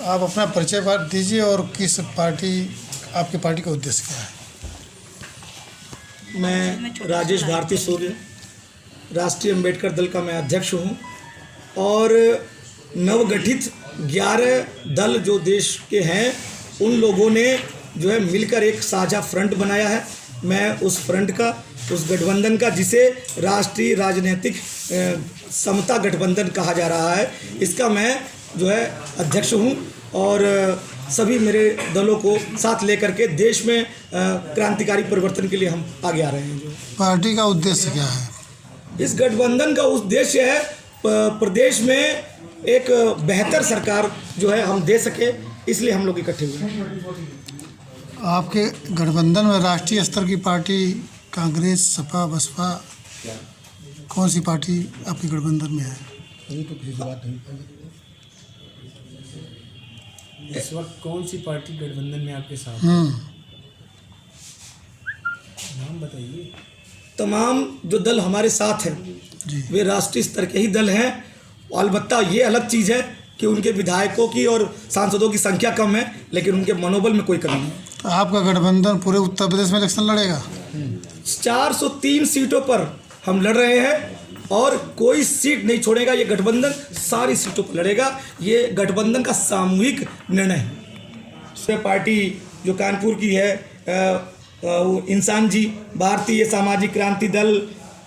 आप अपना परिचय दीजिए और किस पार्टी, आपकी पार्टी का उद्देश्य क्या है? मैं राजेश भारती सूर्य, राष्ट्रीय अम्बेडकर दल का मैं अध्यक्ष हूँ और नवगठित 11 दल जो देश के हैं उन लोगों ने जो है मिलकर एक साझा फ्रंट बनाया है। मैं उस फ्रंट का, उस गठबंधन का, जिसे राष्ट्रीय राजनीतिक समता गठबंधन कहा जा रहा है, इसका मैं जो है अध्यक्ष हूँ और सभी मेरे दलों को साथ लेकर के देश में क्रांतिकारी परिवर्तन के लिए हम आगे आ रहे हैं। जो पार्टी का उद्देश्य क्या है? इस गठबंधन का उद्देश्य है प्रदेश में एक बेहतर सरकार जो है हम दे सके, इसलिए हम लोग इकट्ठे हुए हैं। आपके गठबंधन में राष्ट्रीय स्तर की पार्टी कांग्रेस, सपा, बसपा, कौन सी पार्टी आपके गठबंधन में है? अभी तो किसी से बात नहीं। इस वक्त कौन सी पार्टी गठबंधन में आपके साथ? नाम बताइए। तमाम जो दल हमारे साथ हैं वे राष्ट्रीय स्तर के ही दल हैं। अलबत्ता ये अलग चीज़ है कि उनके विधायकों की और सांसदों की संख्या कम है, लेकिन उनके मनोबल में कोई कमी नहीं है। तो आपका गठबंधन पूरे उत्तर प्रदेश में इलेक्शन लड़ेगा? 403 सीटों पर हम लड़ रहे हैं और कोई सीट नहीं छोड़ेगा। ये गठबंधन सारी सीटों पर लड़ेगा। ये गठबंधन का सामूहिक निर्णय है। इसमें पार्टी जो कानपुर की है, इंसान जी, भारतीय सामाजिक क्रांति दल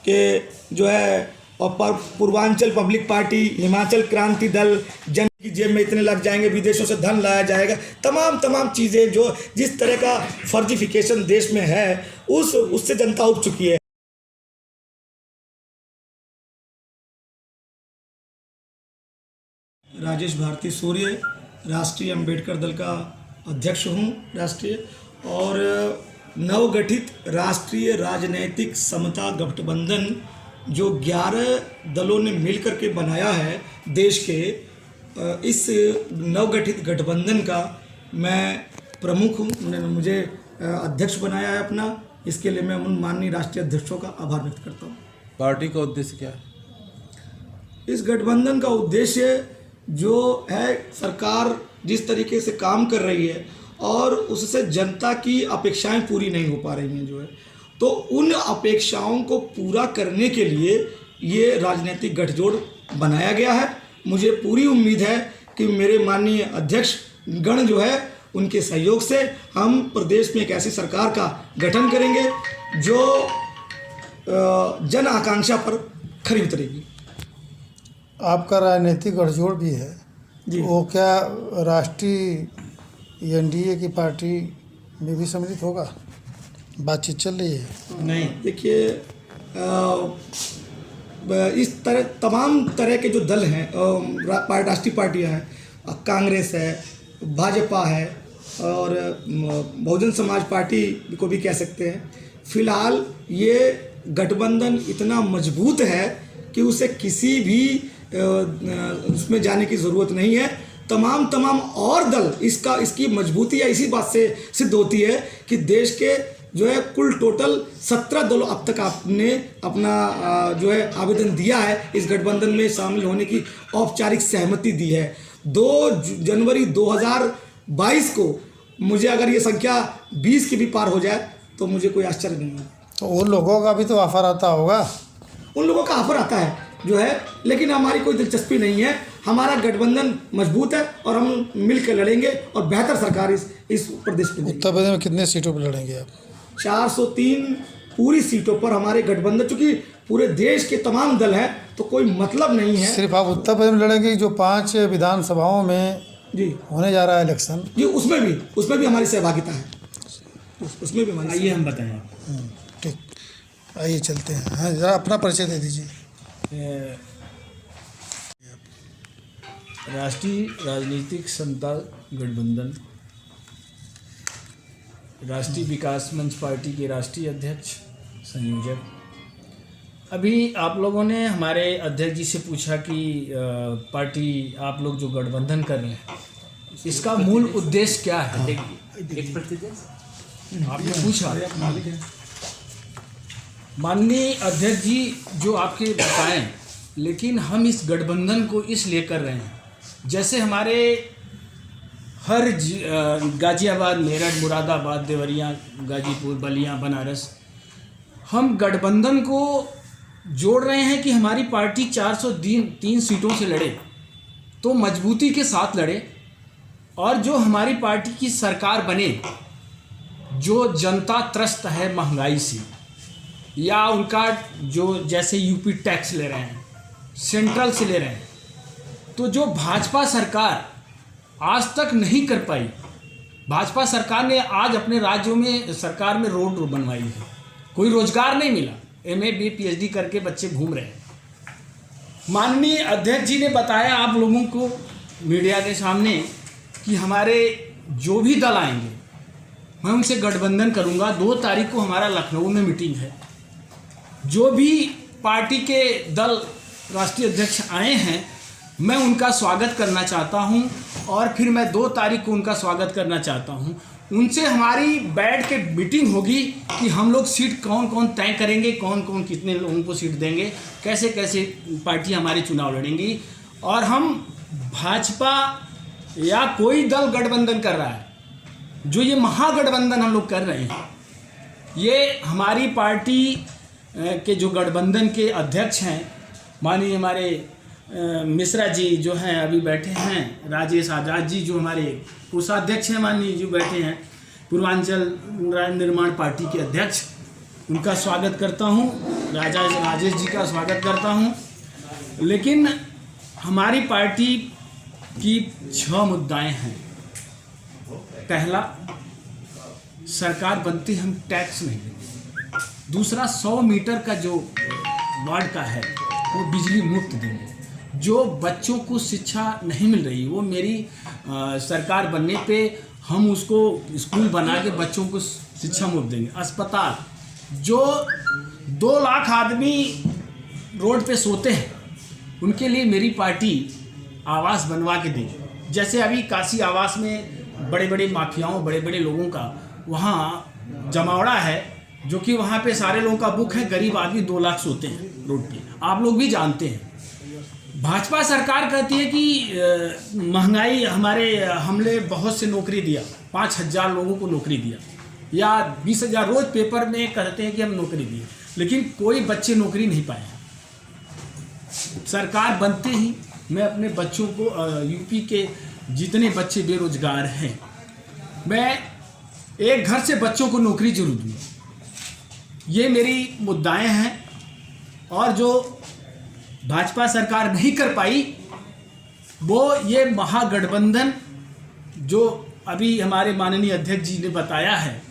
के जो है, और पूर्वांचल पब्लिक पार्टी, हिमाचल क्रांति दल, जन की जेब में इतने लग जाएंगे, विदेशों से धन लाया जाएगा, तमाम चीज़ें जो जिस तरह का फर्जिफिकेशन देश में है उससे जनता उब चुकी है। राजेश भारती सूर्य, राष्ट्रीय अम्बेडकर दल का अध्यक्ष हूँ राष्ट्रीय, और नवगठित राष्ट्रीय राजनैतिक समता गठबंधन जो 11 दलों ने मिलकर के बनाया है देश के, इस नवगठित गठबंधन का मैं प्रमुख हूँ। उन्होंने मुझे अध्यक्ष बनाया है अपना, इसके लिए मैं उन माननीय राष्ट्रीय अध्यक्षों का आभार व्यक्त करता हूँ। पार्टी का उद्देश्य क्या है? इस गठबंधन का उद्देश्य जो है, सरकार जिस तरीके से काम कर रही है और उससे जनता की अपेक्षाएं पूरी नहीं हो पा रही हैं जो है, तो उन अपेक्षाओं को पूरा करने के लिए ये राजनीतिक गठजोड़ बनाया गया है। मुझे पूरी उम्मीद है कि मेरे माननीय अध्यक्ष गण जो है, उनके सहयोग से हम प्रदेश में एक ऐसी सरकार का गठन करेंगे जो जन आकांक्षा पर खरी उतरेगी। आपका राजनीतिक गठजोड़ भी है जी, वो क्या राष्ट्रीय एनडीए की पार्टी में भी सम्मिलित होगा? बातचीत चल रही है? नहीं, देखिए, इस तरह तमाम तरह के जो दल हैं, राष्ट्रीय पार्टियां हैं, कांग्रेस है, भाजपा है और बहुजन समाज पार्टी को भी कह सकते हैं। फिलहाल ये गठबंधन इतना मजबूत है कि उसे किसी भी उसमें जाने की ज़रूरत नहीं है। तमाम और दल इसकी मजबूती या इसी बात से सिद्ध होती है कि देश के जो है कुल टोटल 17 दलों अब तक आपने अपना जो है आवेदन दिया है, इस गठबंधन में शामिल होने की औपचारिक सहमति दी है। 2 जनवरी 2022 को मुझे अगर ये संख्या 20 की भी पार हो जाए तो मुझे कोई आश्चर्य नहीं होगा। तो उन लोगों का भी तो ऑफर आता होगा? उन लोगों का ऑफर आता है जो है, लेकिन हमारी कोई दिलचस्पी नहीं है। हमारा गठबंधन मजबूत है और हम मिलकर लड़ेंगे और बेहतर सरकार इस प्रदेश में। उत्तर प्रदेश में कितने सीटों पर लड़ेंगे आप? 403 पूरी सीटों पर हमारे गठबंधन, चूंकि पूरे देश के तमाम दल हैं तो कोई मतलब नहीं है। सिर्फ आप उत्तर प्रदेश में लड़ेंगे? जो 5 विधानसभाओं में जी होने जा रहा है इलेक्शन जी, उसमें भी हमारी सहभागिता है, उसमें भी हमारी। आइए हम बताएं। ठीक, आइए चलते हैं। हाँ, जरा अपना परिचय दे दीजिए। राष्ट्रीय राजनीतिक समता गठबंधन, राष्ट्रीय विकास मंच पार्टी के राष्ट्रीय अध्यक्ष, संयोजक। अभी आप लोगों ने हमारे अध्यक्ष जी से पूछा कि पार्टी आप लोग जो गठबंधन कर रहे हैं इसका मूल उद्देश्य क्या है? एक प्रतिनिधि आपने पूछा। माननीय अध्यक्ष जी जो आपके बताएं, लेकिन हम इस गठबंधन को इसलिए कर रहे हैं, जैसे हमारे गाज़ियाबाद, मेरठ, मुरादाबाद, देवरिया, गाजीपुर, बलिया, बनारस, हम गठबंधन को जोड़ रहे हैं कि हमारी पार्टी 403 सीटों से लड़े तो मजबूती के साथ लड़े, और जो हमारी पार्टी की सरकार बने, जो जनता त्रस्त है महंगाई से, या उनका जो जैसे यूपी टैक्स ले रहे हैं, सेंट्रल से ले रहे हैं, तो जो भाजपा सरकार आज तक नहीं कर पाई, भाजपा सरकार ने आज अपने राज्यों में सरकार में रोड बनवाई है, कोई रोजगार नहीं मिला, MA BA PhD करके बच्चे घूम रहे हैं। माननीय अध्यक्ष जी ने बताया आप लोगों को मीडिया के सामने कि हमारे जो भी दल आएंगे मैं उनसे गठबंधन करूंगा। 2 तारीख को हमारा लखनऊ में मीटिंग है। जो भी पार्टी के दल राष्ट्रीय अध्यक्ष आए हैं मैं उनका स्वागत करना चाहता हूं, और फिर मैं 2 तारीख को उनका स्वागत करना चाहता हूं। उनसे हमारी बैठ के मीटिंग होगी कि हम लोग सीट कौन कौन तय करेंगे, कौन कौन कितने लोगों को सीट देंगे, कैसे कैसे पार्टी हमारी चुनाव लड़ेंगी। और हम भाजपा या कोई दल गठबंधन कर रहा है, जो ये महागठबंधन हम लोग कर रहे हैं, ये हमारी पार्टी के जो गठबंधन के अध्यक्ष हैं, माननीय हमारे मिश्रा जी जो हैं अभी बैठे हैं, राजेश आजाद जी जो हमारे कोषाध्यक्ष हैं, माननीय जो बैठे हैं, पूर्वांचल निर्माण पार्टी के अध्यक्ष, उनका स्वागत करता हूं, राजेश जी का स्वागत करता हूं। लेकिन हमारी पार्टी की 6 मुद्दाएं हैं। पहला, सरकार बनती हम टैक्स नहीं देंगे। दूसरा, 100 मीटर का जो वार्ड का है वो बिजली मुफ्त देंगे। जो बच्चों को शिक्षा नहीं मिल रही वो मेरी सरकार बनने पे हम उसको स्कूल बना के बच्चों को शिक्षा मुफ्त देंगे। अस्पताल, जो 2 लाख आदमी रोड पे सोते हैं उनके लिए मेरी पार्टी आवास बनवा के देगी। जैसे अभी काशी आवास में बड़े बड़े माफियाओं, बड़े बड़े लोगों का वहाँ जमावड़ा है, जो कि वहाँ पे सारे लोगों का बुक है, गरीब आदमी 2 लाख सोते हैं रोड पे, आप लोग भी जानते हैं। भाजपा सरकार कहती है कि महंगाई हमने बहुत से नौकरी दिया, 5,000 लोगों को नौकरी दिया, या 20,000 रोज पेपर में कहते हैं कि हम नौकरी दिए, लेकिन कोई बच्चे नौकरी नहीं पाए। सरकार बनते ही मैं अपने बच्चों को, यूपी के जितने बच्चे बेरोजगार हैं, मैं एक घर से बच्चों को नौकरी जरूर दूंगा। ये मेरी मुद्दाएं हैं। और जो भाजपा सरकार नहीं कर पाई वो ये महागठबंधन, जो अभी हमारे माननीय अध्यक्ष जी ने बताया है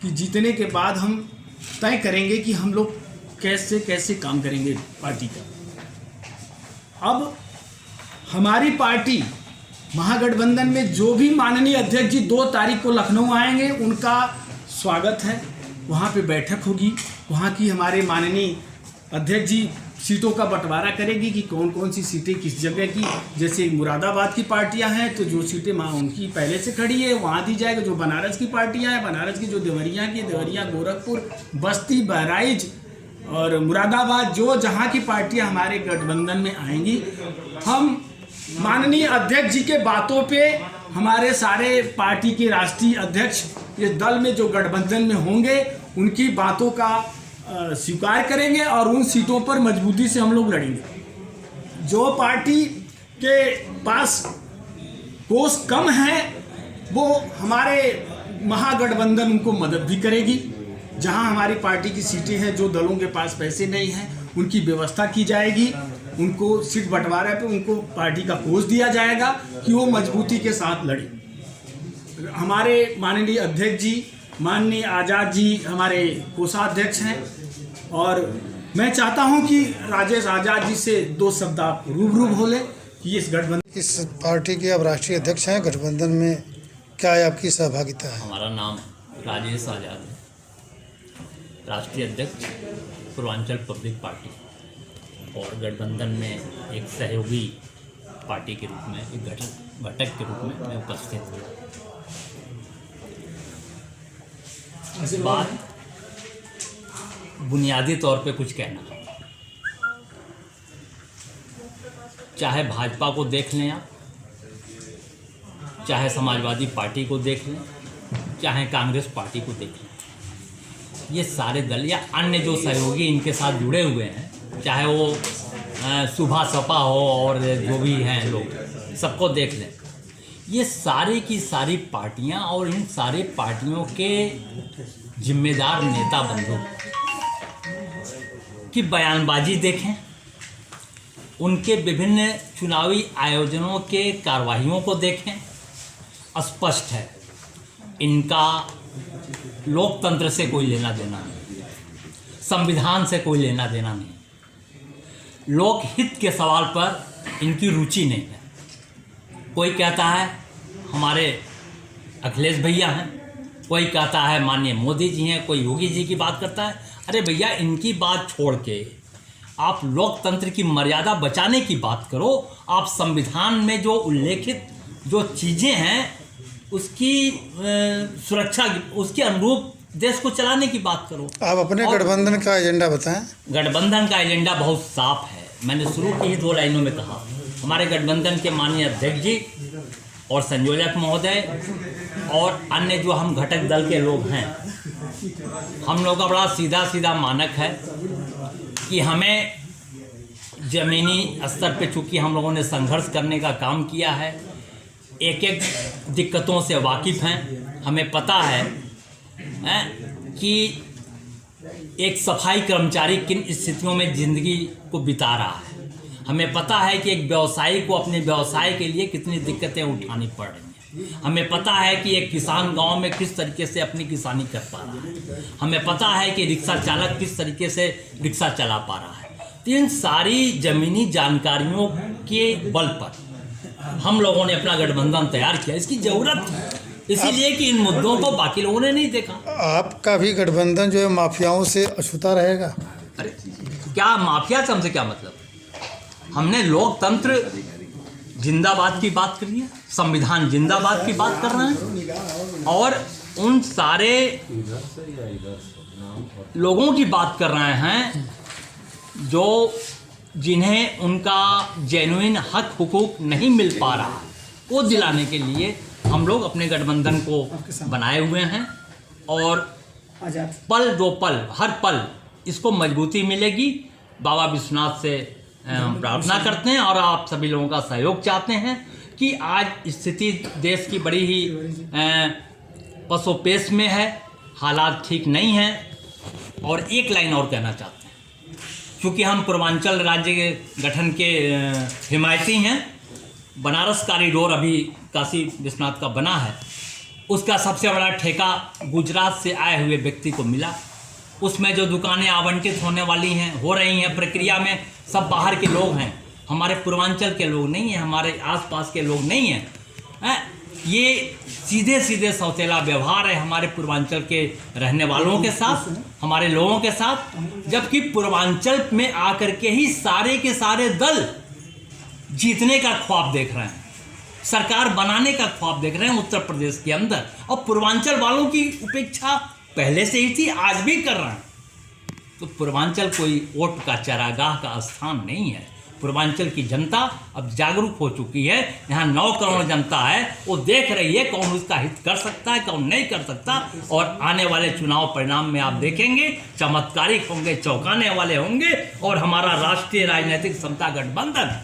कि जीतने के बाद हम तय करेंगे कि हम लोग कैसे कैसे काम करेंगे पार्टी का। अब हमारी पार्टी महागठबंधन में जो भी माननीय अध्यक्ष जी 2 तारीख को लखनऊ आएंगे उनका स्वागत है, वहाँ पे बैठक होगी, वहाँ की हमारे माननीय अध्यक्ष जी सीटों का बंटवारा करेगी कि कौन कौन सी सीटें किस जगह की। जैसे मुरादाबाद की पार्टियां हैं तो जो सीटें उनकी पहले से खड़ी है वहाँ दी जाएगा। जो बनारस की पार्टियां हैं, बनारस की जो देवरिया गोरखपुर, बस्ती, बहराइच और मुरादाबाद, जो जहाँ की पार्टियां हमारे गठबंधन में आएंगी, हम माननीय अध्यक्ष जी के बातों पे हमारे सारे पार्टी के राष्ट्रीय अध्यक्ष ये दल में जो गठबंधन में होंगे उनकी बातों का स्वीकार करेंगे और उन सीटों पर मजबूती से हम लोग लड़ेंगे। जो पार्टी के पास कोष कम है वो हमारे महागठबंधन उनको मदद भी करेगी। जहां हमारी पार्टी की सीटें हैं, जो दलों के पास पैसे नहीं हैं उनकी व्यवस्था की जाएगी, उनको सीट बंटवारे पे उनको पार्टी का कोष दिया जाएगा कि वो मजबूती के साथ लड़े। हमारे माननीय अध्यक्ष जी, माननीय आज़ाद जी हमारे कोषाध्यक्ष हैं, और मैं चाहता हूं कि राजेश आज़ाद जी से 2 शब्द आप रूबरू बोले कि इस गठबंधन, इस पार्टी के अब राष्ट्रीय अध्यक्ष हैं, गठबंधन में क्या है आपकी सहभागिता है? हमारा नाम राजेश आज़ाद है, राष्ट्रीय अध्यक्ष पूर्वांचल पब्लिक पार्टी, और गठबंधन में एक सहयोगी पार्टी के रूप में, एक घटक के रूप में मैं उपस्थित हूँ। बात बुनियादी तौर पे कुछ कहना, चाहे भाजपा को देख लें आप, चाहे समाजवादी पार्टी को देख लें, चाहे कांग्रेस पार्टी को देख लें, ये सारे दल या अन्य जो सहयोगी इनके साथ जुड़े हुए हैं, चाहे वो सुभा सपा हो और जो भी हैं लोग, सबको देख लें, ये सारी की सारी पार्टियां और इन सारी पार्टियों के जिम्मेदार नेता बंधु की बयानबाजी देखें, उनके विभिन्न चुनावी आयोजनों के कार्रवाइयों को देखें, स्पष्ट है इनका लोकतंत्र से कोई लेना देना नहीं, संविधान से कोई लेना देना नहीं, लोकहित के सवाल पर इनकी रुचि नहीं है। कोई कहता है हमारे अखिलेश भैया हैं, कोई कहता है माननीय मोदी जी हैं, कोई योगी जी की बात करता है। अरे भैया, इनकी बात छोड़ के आप लोकतंत्र की मर्यादा बचाने की बात करो। आप संविधान में जो उल्लेखित जो चीज़ें हैं उसकी सुरक्षा, उसके अनुरूप देश को चलाने की बात करो। आप अपने गठबंधन का एजेंडा बताएं। गठबंधन का एजेंडा बहुत साफ है। मैंने शुरू की ही 2 लाइनों में कहा, हमारे गठबंधन के माननीय अध्यक्ष जी और संयोजक महोदय और अन्य जो हम घटक दल के लोग हैं, हम लोग का बड़ा सीधा सीधा मानक है कि हमें ज़मीनी स्तर पे, चूँकि हम लोगों ने संघर्ष करने का काम किया है, एक एक दिक्कतों से वाकिफ़ हैं, हमें पता है कि एक सफाई कर्मचारी किन स्थितियों में ज़िंदगी को बिता रहा है, हमें पता है कि एक व्यवसायी को अपने व्यवसाय के लिए कितनी दिक्कतें उठानी पड़ रही हैं, हमें पता है कि एक किसान गांव में किस तरीके से अपनी किसानी कर पा रहा है, हमें पता है कि रिक्शा चालक किस तरीके से रिक्शा चला पा रहा है। तो इन सारी ज़मीनी जानकारियों के बल पर हम लोगों ने अपना गठबंधन तैयार किया। इसकी ज़रूरत इसीलिए कि इन मुद्दों को बाकी लोगों ने नहीं देखा। आपका भी गठबंधन जो है माफियाओं से अछूता रहेगा? अरे क्या माफिया से हमसे क्या मतलब? हमने लोकतंत्र जिंदाबाद की बात करी है, संविधान जिंदाबाद की बात कर रहे हैं और उन सारे लोगों की बात कर रहे हैं जो जिन्हें उनका जेन्युइन हक हुकूक नहीं मिल पा रहा, वो दिलाने के लिए हम लोग अपने गठबंधन को बनाए हुए हैं और पल दो पल, हर पल इसको मजबूती मिलेगी। बाबा विश्वनाथ से हम प्रार्थना करते हैं और आप सभी लोगों का सहयोग चाहते हैं कि आज स्थिति देश की बड़ी ही पसोपेश में है, हालात ठीक नहीं हैं। और एक लाइन और कहना चाहते हैं, क्योंकि हम पूर्वांचल राज्य के गठन के हिमायती हैं, बनारस कॉरिडोर अभी काशी विश्वनाथ का बना है, उसका सबसे बड़ा ठेका गुजरात से आए हुए व्यक्ति को मिला। उसमें जो दुकानें आवंटित होने वाली हैं, हो रही हैं, प्रक्रिया में सब बाहर के लोग हैं, हमारे पूर्वांचल के लोग नहीं हैं, हमारे आसपास के लोग नहीं हैं। ये सीधे सीधे सौतेला व्यवहार है हमारे पूर्वांचल के रहने वालों के साथ, हमारे लोगों के साथ, जबकि पूर्वांचल में आकर के ही सारे के सारे दल जीतने का ख्वाब देख रहे हैं, सरकार बनाने का ख्वाब देख रहे हैं उत्तर प्रदेश के अंदर। और पूर्वांचल वालों की उपेक्षा पहले से ही थी, आज भी कर रहे हैं। तो पूर्वांचल कोई वोट का चरागाह का स्थान नहीं है। पूर्वांचल की जनता अब जागरूक हो चुकी है। यहाँ 9 करोड़ जनता है, वो देख रही है कौन उसका हित कर सकता है, कौन नहीं कर सकता। और आने वाले चुनाव परिणाम में आप देखेंगे चमत्कारिक होंगे, चौंकाने वाले होंगे और हमारा राष्ट्रीय राजनीतिक समता गठबंधन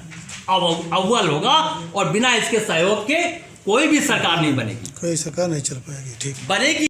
अव्वल होगा और बिना इसके सहयोग के कोई भी सरकार नहीं बनेगी, कोई सरकार नहीं चल पाएगी। ठीक बनेगी।